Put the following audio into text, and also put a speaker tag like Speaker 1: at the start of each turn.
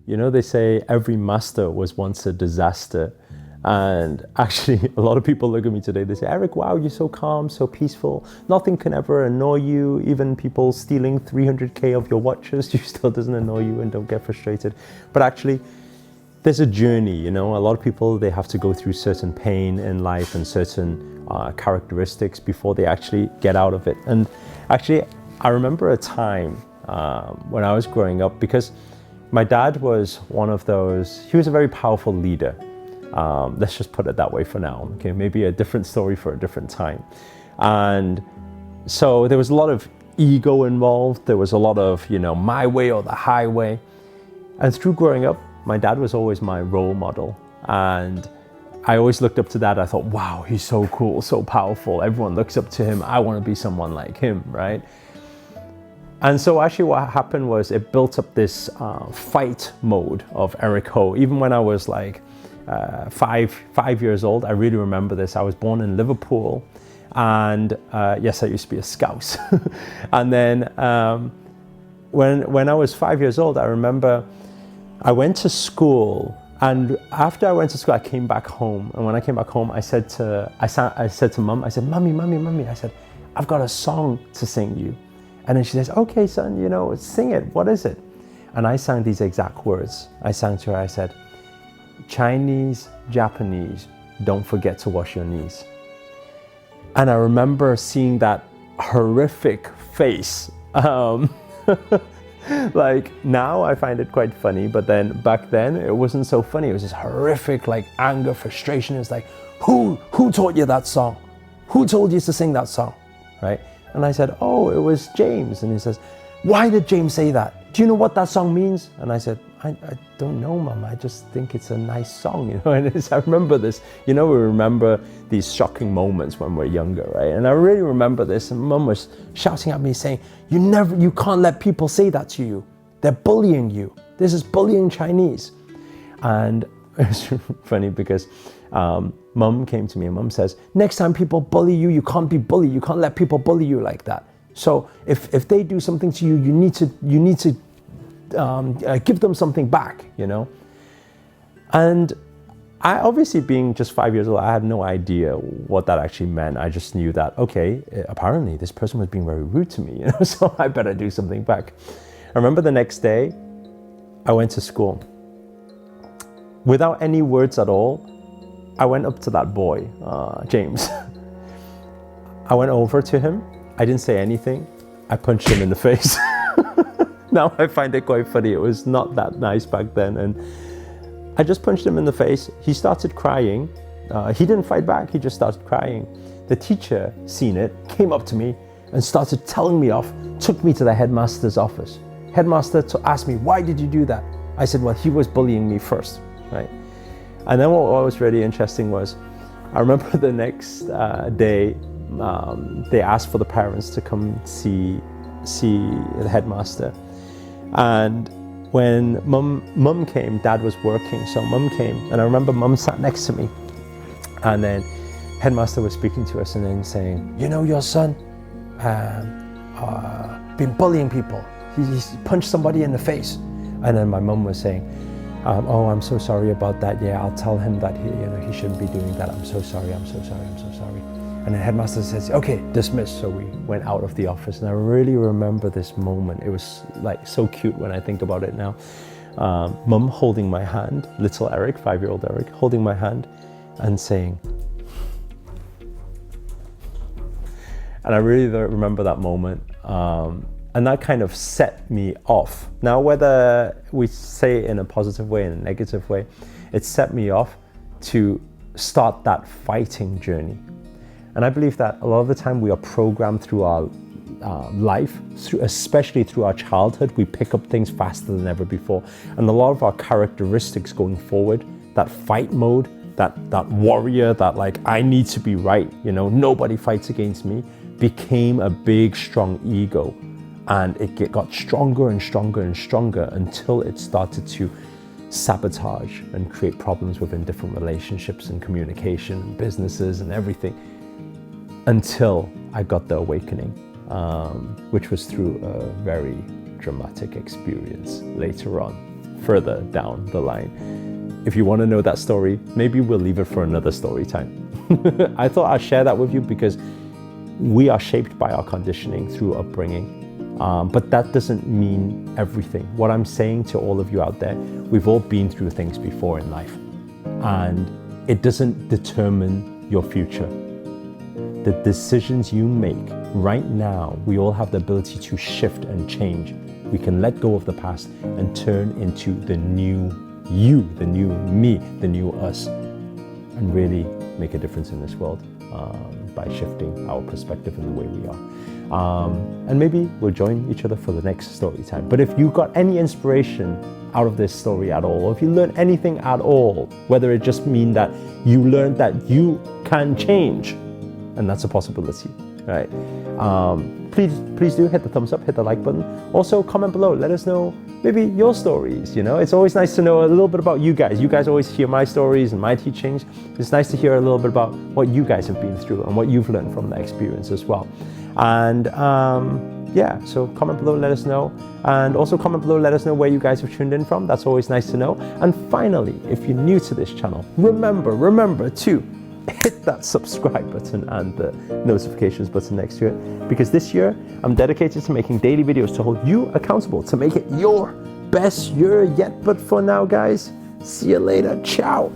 Speaker 1: You know, they say every master was once a disaster. And actually, a lot of people look at me today, they say, Eric, wow, you're so calm, so peaceful. Nothing can ever annoy you. Even people stealing 300K of your watches, you still doesn't annoy you and don't get frustrated. But actually, there's a journey, you know. A lot of people, they have to go through certain pain in life and certain characteristics before they actually get out of it. And actually, I remember a time when I was growing up, because my dad was one of those, he was a very powerful leader. Let's just put it that way for now. Okay, maybe a different story for a different time. And so there was a lot of ego involved. There was a lot of, you know, my way or the highway. And through growing up, my dad was always my role model. And I always looked up to that. I thought, wow, he's so cool, so powerful. Everyone looks up to him. I want to be someone like him, right? And so actually what happened was it built up this fight mode of Eric Ho. Even when I was like five years old, I really remember this. I was born in Liverpool, and yes, I used to be a Scouse. And then when I was 5 years old, I remember I went to school, and after I went to school, I came back home. And when I came back home, I said to Mum, I said, Mummy, I said, I've got a song to sing you. And then she says, okay, son, you know, sing it. What is it? And I sang these exact words. I sang to her, I said, Chinese, Japanese, don't forget to wash your knees. And I remember seeing that horrific face. Like now I find it quite funny, but then back then it wasn't so funny. It was this horrific, like anger, frustration. It's like, who taught you that song? Who told you to sing that song, right? And I said, oh, it was James. And he says, why did James say that? Do you know what that song means? And I said, I don't know, Mum. I just think it's a nice song, you know. And I remember this, you know, we remember these shocking moments when we're younger, right? And I really remember this. And Mum was shouting at me saying, you can't let people say that to you. They're bullying you. This is bullying Chinese. And it's funny because Mum came to me and Mum says, next time people bully you, you can't be bullied. You can't let people bully you like that. So if they do something to you, you need to give them something back, you know. And I obviously, being just 5 years old, I had no idea what that actually meant. I just knew that, okay, apparently this person was being very rude to me, you know, so I better do something back. I remember the next day, I went to school. Without any words at all, I went up to that boy, James. I went over to him. I didn't say anything. I punched him in the face. Now I find it quite funny. It was not that nice back then. And I just punched him in the face. He started crying. He didn't fight back. He just started crying. The teacher, seen it, came up to me and started telling me off, took me to the headmaster's office. Headmaster asked me, why did you do that? I said, well, he was bullying me first, right? And then what was really interesting was, I remember the next day, they asked for the parents to come see the headmaster. And when mum came, Dad was working, so Mum came, and I remember Mum sat next to me. And then headmaster was speaking to us and then saying, you know, your son been bullying people. He's punched somebody in the face. And then my mum was saying, oh, I'm so sorry about that. Yeah, I'll tell him that he shouldn't be doing that. I'm so sorry. I'm so sorry. And the headmaster says, okay, dismissed. So we went out of the office, and I really remember this moment. It was like so cute when I think about it now. Mum holding my hand, little Eric, 5-year-old Eric, holding my hand and saying, and I really remember that moment. And that kind of set me off. Now, whether we say it in a positive way, in a negative way, it set me off to start that fighting journey. And I believe that a lot of the time we are programmed through our life, especially through our childhood, we pick up things faster than ever before. And a lot of our characteristics going forward, that fight mode, that warrior, that like, I need to be right, you know, nobody fights against me, became a big, strong ego. And it got stronger and stronger and stronger until it started to sabotage and create problems within different relationships and communication and businesses and everything, until I got the awakening, which was through a very dramatic experience later on. further down the line. If you want to know that story, maybe we'll leave it for another story time. I thought I'd share that with you because we are shaped by our conditioning through upbringing. But that doesn't mean everything. What I'm saying to all of you out there, we've all been through things before in life, and it doesn't determine your future. The decisions you make right now, we all have the ability to shift and change. We can let go of the past and turn into the new you, the new me, the new us, and really make a difference in this world by shifting our perspective in the way we are. And maybe we'll join each other for the next story time. But if you got any inspiration out of this story at all, or if you learned anything at all, whether it just mean that you learned that you can change, and that's a possibility, right? Please do hit the thumbs up, hit the like button. Also comment below, let us know maybe your stories, you know? It's always nice to know a little bit about you guys. You guys always hear my stories and my teachings. It's nice to hear a little bit about what you guys have been through and what you've learned from the experience as well. And yeah, so comment below, let us know. And also comment below, let us know where you guys have tuned in from. That's always nice to know. And finally, if you're new to this channel, remember to hit that subscribe button and the notifications button next to it, because this year I'm dedicated to making daily videos to hold you accountable, to make it your best year yet. But for now, guys, see you later. Ciao.